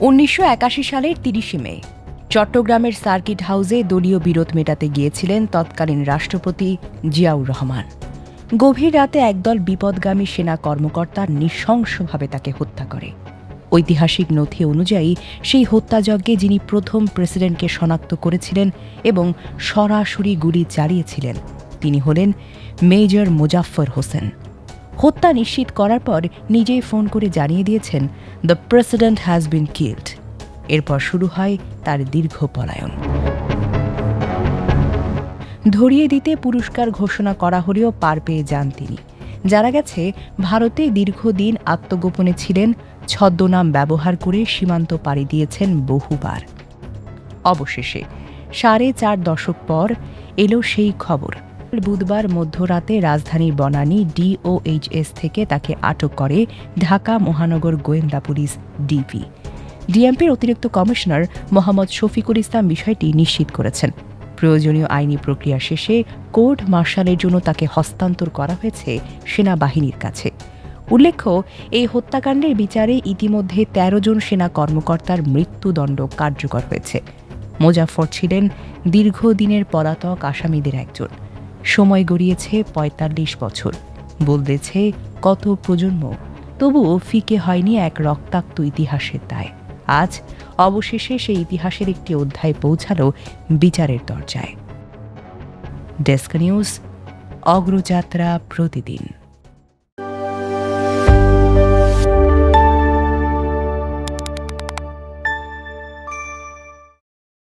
1981 সালের 30 মে চট্টগ্রামের সার্কিট হাউসে দলীয় বিরোধ মেটাতে গিয়েছিলেন তৎকালীন রাষ্ট্রপতি জিয়াউর রহমান। গভীর রাতে একদল বিপদগামী সেনা কর্মকর্তা নৃশংসভাবে তাকে হত্যা করে। ঐতিহাসিক নথি অনুযায়ী সেই হত্যাযজ্ঞে যিনি প্রথম প্রেসিডেন্টকে শনাক্ত করেছিলেন এবং সরাসরি গুলি চালিয়েছিলেন তিনি হলেন মেজর মোজাফফর হোসেন। হত্যা নিশ্চিত করার পর নিজেই ফোন করে জানিয়ে দিয়েছেন, the president has been killed. এরপর শুরু হয় তার দীর্ঘ পলায়ন। ধরিয়ে দিতে পুরস্কার ঘোষণা করা হলেও পার পেয়ে যান তিনি। জানা গেছে, ভারতে দীর্ঘদিন আত্মগোপনে ছিলেন, ছদ্মনাম ব্যবহার করে সীমান্ত পাড়ি দিয়েছেন বহুবার। অবশেষে 4.5 দশক পর এলো সেই খবর। বুধবার মধ্যরাতে রাজধানীর বনানী DOHS থেকে তাকে আটক করে ঢাকা মহানগর গোয়েন্দা পুলিশ ডিবি। ডিএমপির অতিরিক্ত কমিশনার মোহাম্মদ শফিকুল ইসলাম বিষয়টি নিশ্চিত করেছেন। প্রয়োজনীয় আইনি প্রক্রিয়া শেষে কোর্ট মার্শালের জন্য তাকে হস্তান্তর করা হয়েছে সেনাবাহিনীর কাছে। উল্লেখ্য, এই হত্যাকাণ্ডের বিচারে ইতিমধ্যে 13 জন সেনা কর্মকর্তার মৃত্যুদণ্ড কার্যকর হয়েছে। মোজাফফর ছিলেন দীর্ঘদিনের পলাতক আসামিদের একজন। সময় গড়িয়েছে 45 বছর, বদলেছে কত প্রজন্ম, তবুও ফিকে হয়নি এক রক্তাক্ত ইতিহাসের দায়। আজ অবশেষে সেই ইতিহাসের একটি অধ্যায় পৌঁছালো বিচারের দরজায়। ডেস্ক নিউজ, অগ্রযাত্রা প্রতিদিন।